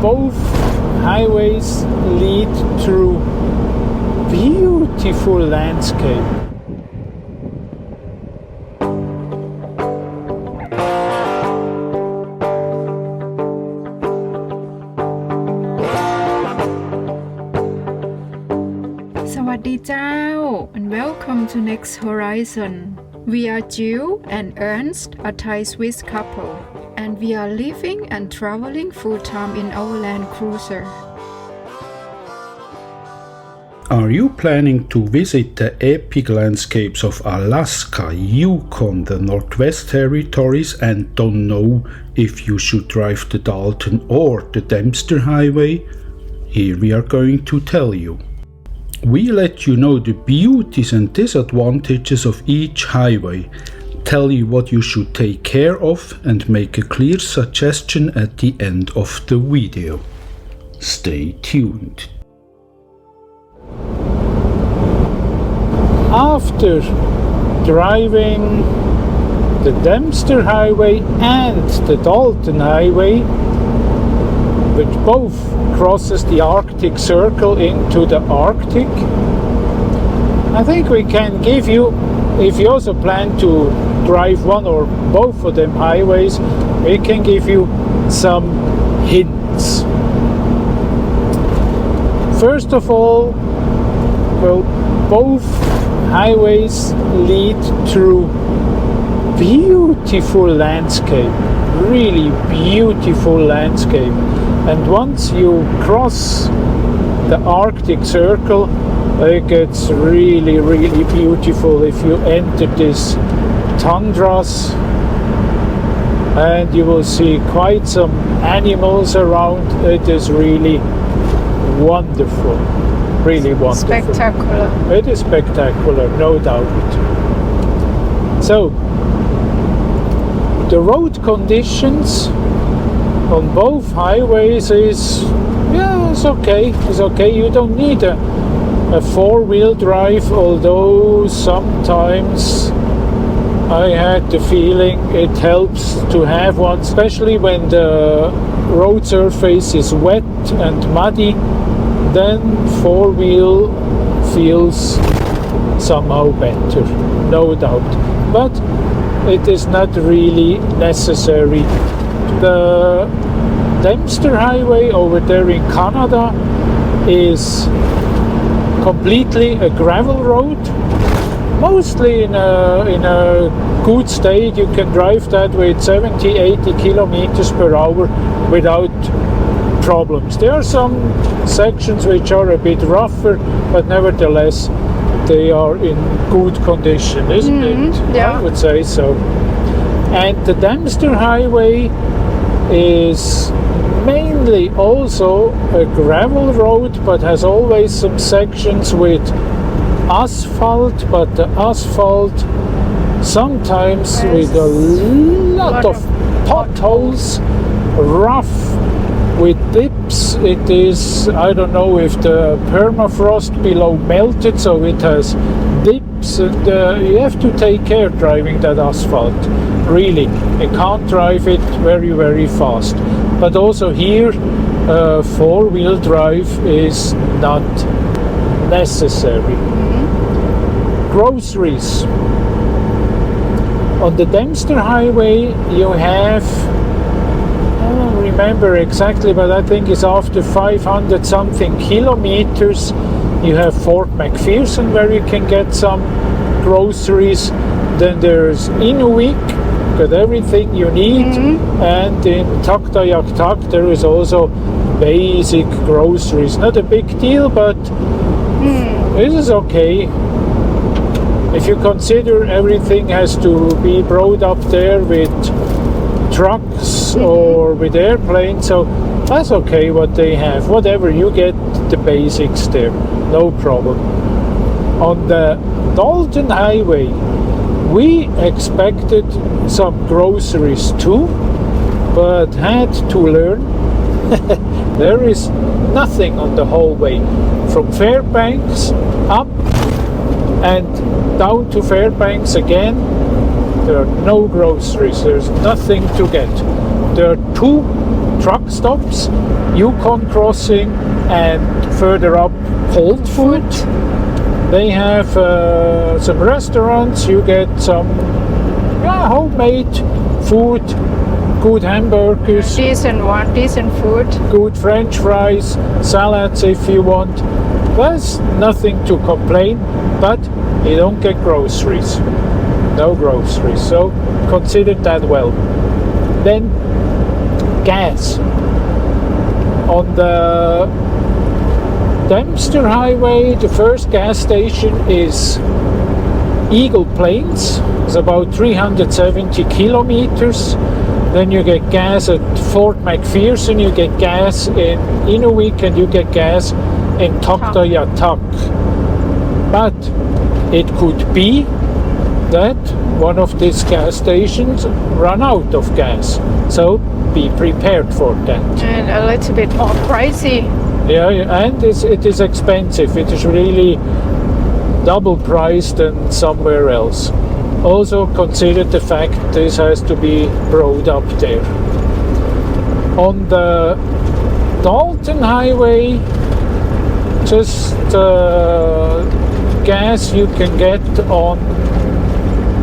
both highways lead through beautiful landscape. Sawadee Ciao and welcome to Next Horizon. We are Jill and Ernst, a Thai-Swiss couple, and we are living and traveling full-time in our Land Cruiser. Are you planning to visit the epic landscapes of Alaska, Yukon, the Northwest Territories and don't know if you should drive the Dalton or the Dempster Highway? Here we are going to tell you. We let you know the beauties and disadvantages of each highway, tell you what you should take care of and make a clear suggestion at the end of the video. Stay tuned. After driving the Dempster Highway and the Dalton Highway, which both crosses the Arctic Circle into the Arctic, I think we can give you, if you also plan to drive one or both of them highways, we can give you some hints. First of all, well, both highways lead through beautiful landscape, really beautiful landscape. And once you cross the Arctic Circle, it gets really, really beautiful. If you enter these tundras, and you will see quite some animals around, it is really wonderful. Really wonderful. Spectacular. It is spectacular, no doubt. So, the road conditions on both highways is, it's okay. It's okay. You don't need a four-wheel drive, although sometimes I had the feeling it helps to have one, especially when the road surface is wet and muddy. Then four-wheel feels somehow better, no doubt. But it is not really necessary. The Dempster Highway over there in Canada is completely a gravel road, mostly in a good state. You can drive that with 70-80 kilometers per hour without problems. There are some sections which are a bit rougher, but nevertheless they are in good condition, isn't it? Yeah. I would say so. And the Dempster Highway is mainly also a gravel road, but has always some sections with asphalt, but the asphalt sometimes with a lot of potholes, rough, with dips. It is, I don't know if the permafrost below melted, so it has dips, and you have to take care driving that asphalt. Really, you can't drive it very, very fast. But also here, four-wheel drive is not necessary. Groceries. On the Dempster Highway, you have, I don't remember exactly, but I think it's after 500 something kilometers, you have Fort McPherson where you can get some groceries. Then there's Inuvik, got everything you need, and in Tuktoyaktuk there is also basic groceries. Not a big deal, but this is okay. If you consider everything has to be brought up there with trucks or with airplanes, so that's okay what they have. Whatever, you get the basics there, no problem. On the Dalton Highway, we expected some groceries too, but had to learn there is nothing on the whole way. From Fairbanks up and down to Fairbanks again, there are no groceries, there's nothing to get. There are two truck stops, Yukon crossing, and further up Cold Food. They have some restaurants. You get some homemade food, good hamburgers, decent food, good French fries, salads if you want. There's nothing to complain, but you don't get groceries. No groceries, so consider that well. Then gas. On the Dempster Highway, the first gas station is Eagle Plains. It's about 370 kilometers. Then you get gas at Fort McPherson, you get gas in Inuvik, and you get gas in Tuktoyaktuk. But it could be that one of these gas stations run out of gas. So be prepared for that. And a little bit more pricey. Yeah, and it is expensive. It is really double priced than somewhere else. Also consider the fact this has to be brought up there. On the Dalton Highway, just gas you can get on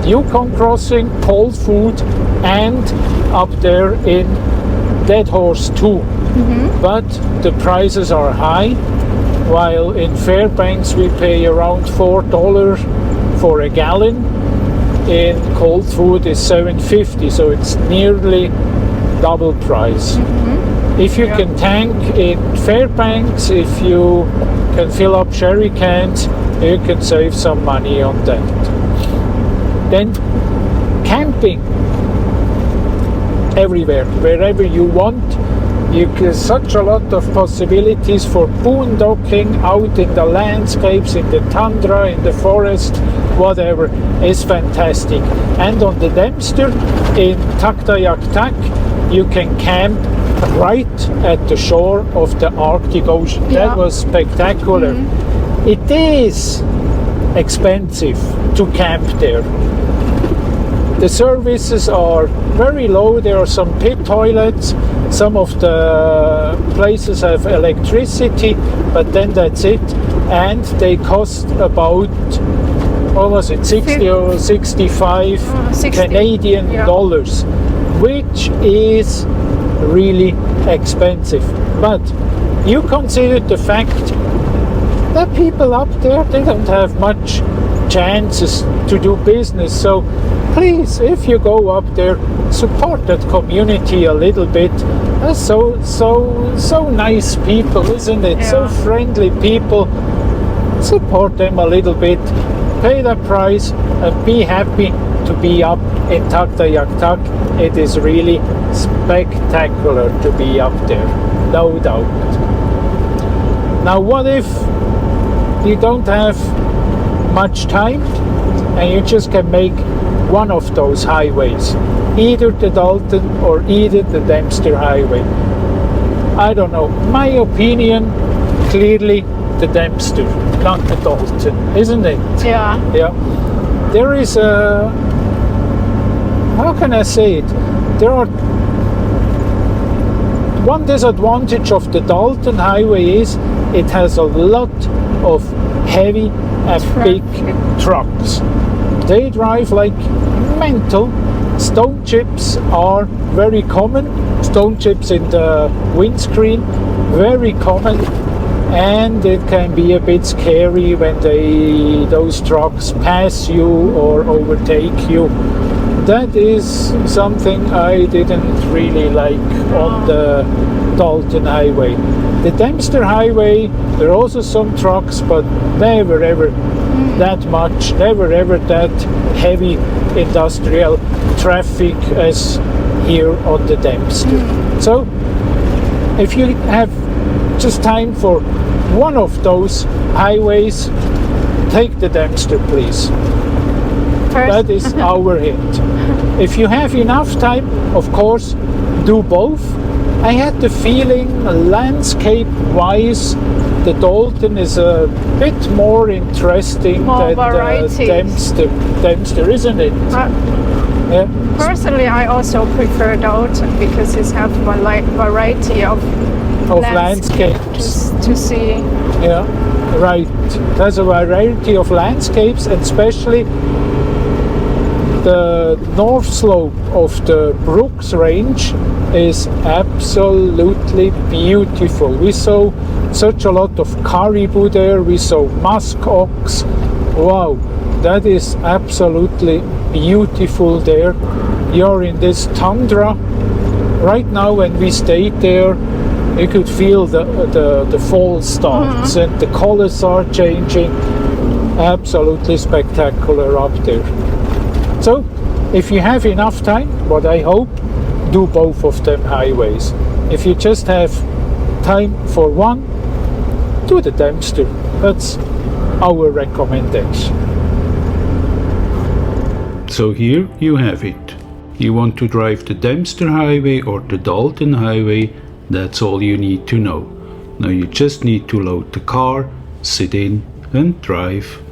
Yukon crossing, Cold Food, and up there in Dead Horse 2. But the prices are high, while in Fairbanks we pay around $4 for a gallon. In Cold Food is $7.50, so it's nearly double price. If you can tank in Fairbanks, if you can fill up sherry cans, you can save some money on that. Then camping everywhere, wherever you want. You get such a lot of possibilities for boondocking out in the landscapes, in the tundra, in the forest, whatever. Is fantastic. And on the Dempster in Tuktoyaktuk, you can camp right at the shore of the Arctic Ocean. Yeah. That was spectacular. It is expensive to camp there. The services are very low. There are some pit toilets. Some of the places have electricity, but then that's it. And they cost about, what was it, 60 or 65 60, Canadian dollars, which is really expensive. But you consider the fact that people up there, they don't have much chances to do business. So please, if you go up there, support that community a little bit. So nice people, isn't it? Yeah. So friendly people. Support them a little bit, pay the price, and be happy to be up in Tuktoyaktuk. It is really spectacular to be up there, no doubt. Now, what if you don't have much time and you just can make one of those highways, either the Dalton or either the Dempster Highway? I don't know. My opinion, clearly the Dempster, not the Dalton, isn't it? Yeah. Yeah. There is a, how can I say it? There are, one disadvantage of the Dalton Highway is it has a lot of heavy and big trucks. They drive like mental. Stone chips are very common. Stone chips in the windscreen, very common. And it can be a bit scary when those trucks pass you or overtake you. That is something I didn't really like on the Dalton Highway. The Dempster Highway, there are also some trucks, but never ever that much, never ever that heavy industrial traffic as here on the Dempster. So if you have just time for one of those highways, take the Dempster, please. That is our hint. If you have enough time, of course, do both. I had the feeling, landscape-wise, the Dalton is a bit more interesting than the Dempster, isn't it? Yeah. Personally, I also prefer Dalton because it has a variety of landscapes to see. Yeah, right. There's a variety of landscapes, and especially the north slope of the Brooks Range is absolutely beautiful. We saw such a lot of caribou there. We saw musk ox. Wow, that is absolutely beautiful there. You're in this tundra. Right now when we stayed there, you could feel the fall starts and the colors are changing. Absolutely spectacular up there. So if you have enough time, what I hope, do both of them highways. If you just have time for one, do the Dempster. That's our recommendation. So here you have it. You want to drive the Dempster Highway or the Dalton Highway, that's all you need to know. Now you just need to load the car, sit in and drive.